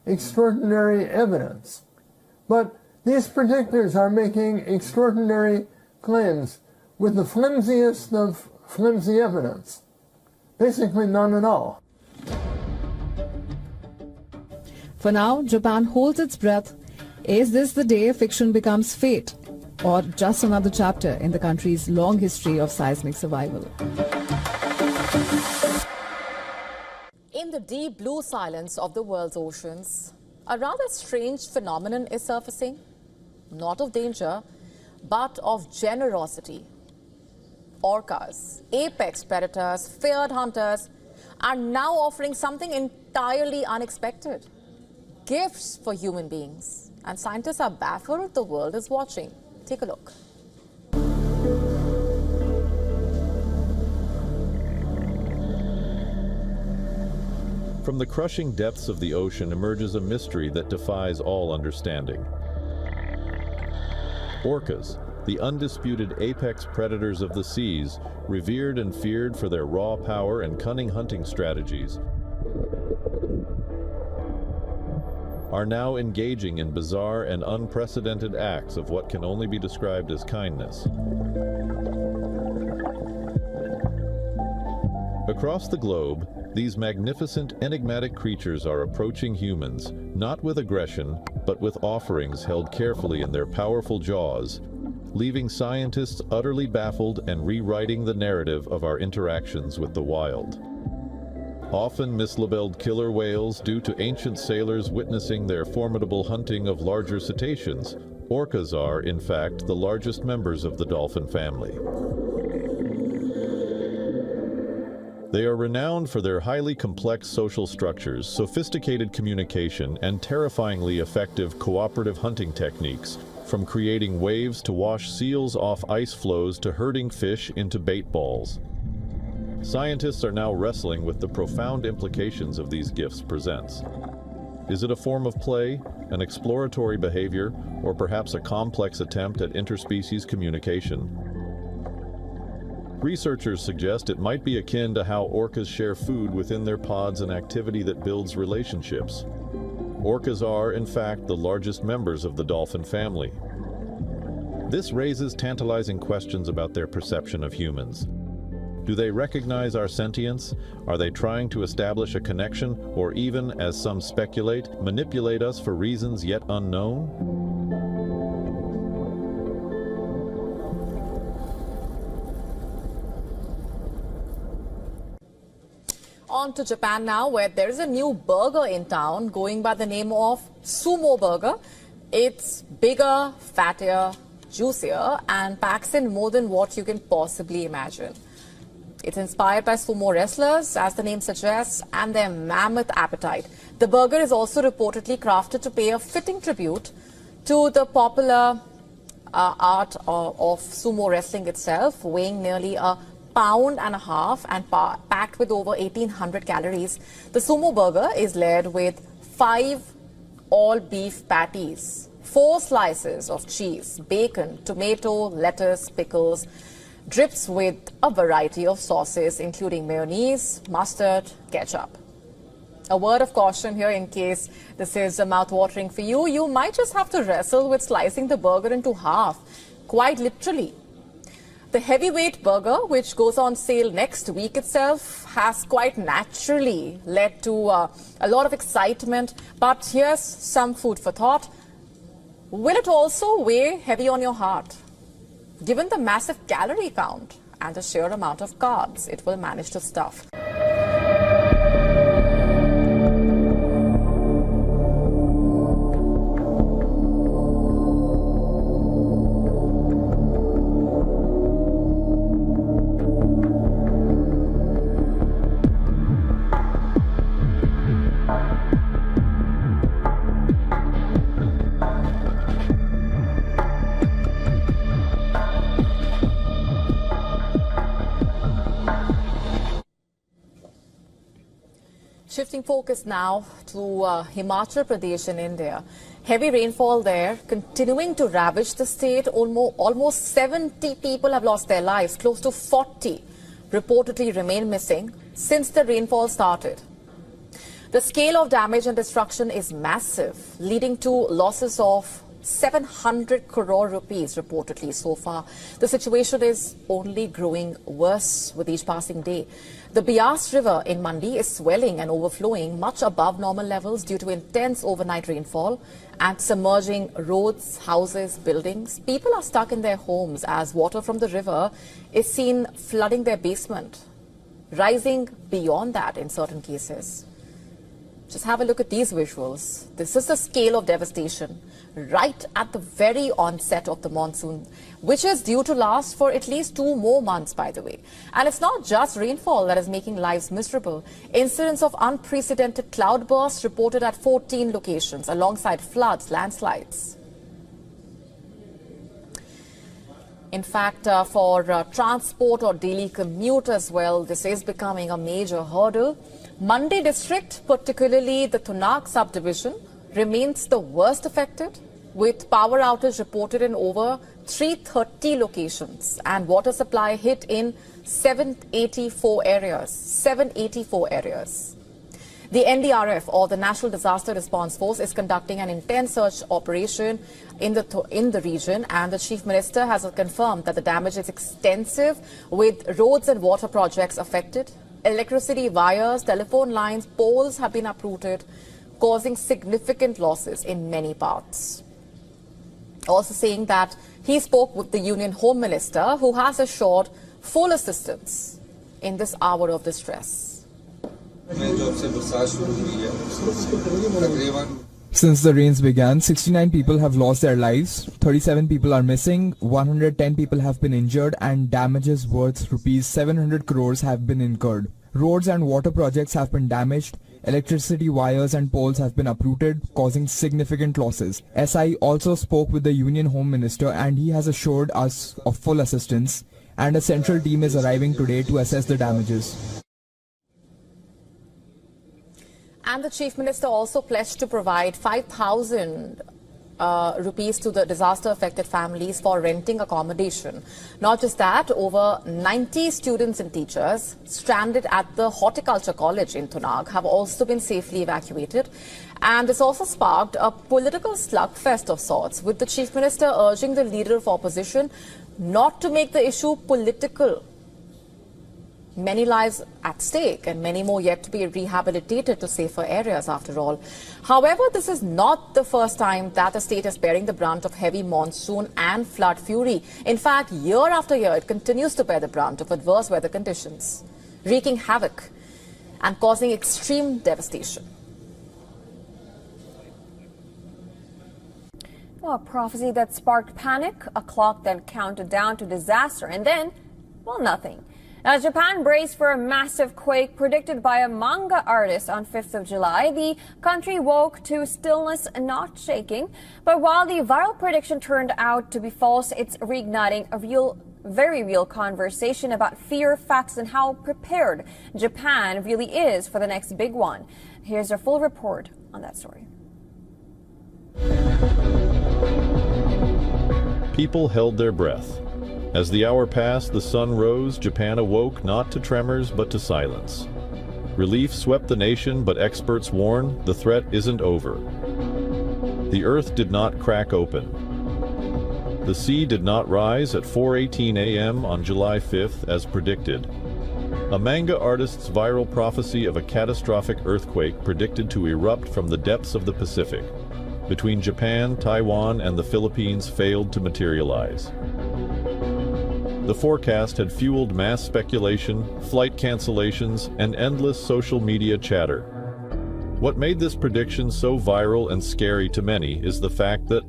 extraordinary evidence. But these predictors are making extraordinary claims with the flimsiest of flimsy evidence. Basically none at all. For now, Japan holds its breath. Is this the day fiction becomes fate, or just another chapter in the country's long history of seismic survival? In the deep blue silence of the world's oceans, a rather strange phenomenon is surfacing, not of danger, but of generosity. Orcas, apex predators, feared hunters, are now offering something entirely unexpected: gifts for human beings. And scientists are baffled. The world is watching. Take a look. From the crushing depths of the ocean emerges a mystery that defies all understanding. Orcas, the undisputed apex predators of the seas, revered and feared for their raw power and cunning hunting strategies, are now engaging in bizarre and unprecedented acts of what can only be described as kindness. Across the globe, these magnificent, enigmatic creatures are approaching humans, not with aggression, but with offerings held carefully in their powerful jaws, leaving scientists utterly baffled and rewriting the narrative of our interactions with the wild. Often mislabeled killer whales due to ancient sailors witnessing their formidable hunting of larger cetaceans, orcas are, in fact, the largest members of the dolphin family. They are renowned for their highly complex social structures, sophisticated communication, and terrifyingly effective cooperative hunting techniques, from creating waves to wash seals off ice floes to herding fish into bait balls. Scientists are now wrestling with the profound implications of these gifts presents. Is it a form of play, an exploratory behavior, or perhaps a complex attempt at interspecies communication? Researchers suggest it might be akin to how orcas share food within their pods, an activity that builds relationships. Orcas are, in fact, the largest members of the dolphin family. This raises tantalizing questions about their perception of humans. Do they recognize our sentience? Are they trying to establish a connection, or even, as some speculate, manipulate us for reasons yet unknown? On to Japan now, where there is a new burger in town going by the name of Sumo Burger. It's bigger, fattier, juicier, and packs in more than what you can possibly imagine. It's inspired by sumo wrestlers, as the name suggests, and their mammoth appetite. The burger is also reportedly crafted to pay a fitting tribute to the popular art of sumo wrestling itself, weighing nearly a pound and a half and packed with over 1,800 calories. The sumo burger is layered with 5 all-beef patties, 4 slices of cheese, bacon, tomato, lettuce, pickles, drips with a variety of sauces, including mayonnaise, mustard, ketchup. A word of caution here in case this is mouth-watering for you. You might just have to wrestle with slicing the burger into half, quite literally. The heavyweight burger, which goes on sale next week itself, has quite naturally led to a lot of excitement. But here's some food for thought. Will it also weigh heavy on your heart? Given the massive calorie count and the sheer amount of carbs it will manage to stuff. Shifting focus now to Himachal Pradesh in India. Heavy rainfall there continuing to ravage the state. Almost 70 people have lost their lives. Close to 40 reportedly remain missing since the rainfall started. The scale of damage and destruction is massive, leading to losses of 700 crore rupees reportedly so far. The situation is only growing worse with each passing day. The Bias River in Mandi is swelling and overflowing much above normal levels due to intense overnight rainfall and submerging roads, houses, buildings. People are stuck in their homes as water from the river is seen flooding their basement, rising beyond that in certain cases. Just have a look at these visuals. This is the scale of devastation right at the very onset of the monsoon, which is due to last for at least 2 more months, by the way. And it's not just rainfall that is making lives miserable. Incidents of unprecedented cloudbursts reported at 14 locations, alongside floods, landslides. In fact, for transport or daily commute as well, this is becoming a major hurdle. Mandi district, particularly the Tunag subdivision, remains the worst affected, with power outage reported in over 330 locations and water supply hit in 784 areas. 784 areas. The NDRF, or the National Disaster Response Force, is conducting an intense search operation in the region, and the Chief Minister has confirmed that the damage is extensive, with roads and water projects affected. Electricity wires, telephone lines, poles have been uprooted, causing significant losses in many parts. Also saying that he spoke with the Union Home Minister, who has assured full assistance in this hour of distress. Since the rains began, 69 people have lost their lives, 37 people are missing, 110 people have been injured, and damages worth rupees 700 crores have been incurred. Roads and water projects have been damaged, electricity wires and poles have been uprooted, causing significant losses. SI also spoke with the Union Home Minister, and he has assured us of full assistance, and a central team is arriving today to assess the damages. And the Chief Minister also pledged to provide 5,000 rupees to the disaster-affected families for renting accommodation. Not just that, over 90 students and teachers stranded at the Horticulture College in Tunag have also been safely evacuated. And this also sparked a political slugfest of sorts, with the Chief Minister urging the leader of opposition not to make the issue political. Many lives at stake and many more yet to be rehabilitated to safer areas after all. However, this is not the first time that the state is bearing the brunt of heavy monsoon and flood fury. In fact, year after year, it continues to bear the brunt of adverse weather conditions, wreaking havoc and causing extreme devastation. Well, a prophecy that sparked panic, a clock that counted down to disaster, and then, well, nothing. As Japan braced for a massive quake predicted by a manga artist on 5th of July, the country woke to stillness, not shaking. But while the viral prediction turned out to be false, it's reigniting a very real conversation about fear, facts, and how prepared Japan really is for the next big one. Here's our full report on that story. People held their breath. As the hour passed, the sun rose, Japan awoke not to tremors but to silence. Relief swept the nation, but experts warn the threat isn't over. The earth did not crack open. The sea did not rise at 4:18 a.m. on July 5th as predicted. A manga artist's viral prophecy of a catastrophic earthquake predicted to erupt from the depths of the Pacific between Japan, Taiwan, and the Philippines failed to materialize. The forecast had fueled mass speculation, flight cancellations, and endless social media chatter. What made this prediction so viral and scary to many is the fact that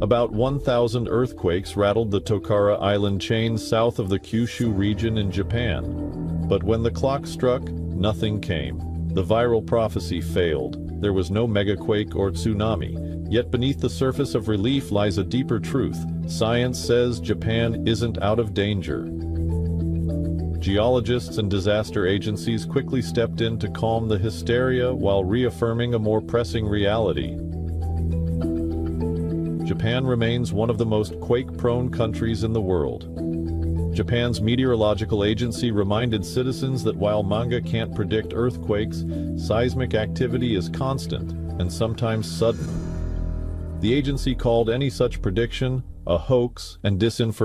about 1,000 earthquakes rattled the Tokara Island chain south of the Kyushu region in Japan. But when the clock struck, nothing came. The viral prophecy failed. There was no megaquake or tsunami. Yet beneath the surface of relief lies a deeper truth. Science says Japan isn't out of danger. Geologists and disaster agencies quickly stepped in to calm the hysteria while reaffirming a more pressing reality. Japan remains one of the most quake-prone countries in the world. Japan's meteorological agency reminded citizens that while manga can't predict earthquakes, seismic activity is constant and sometimes sudden. The agency called any such prediction a hoax and disinformation.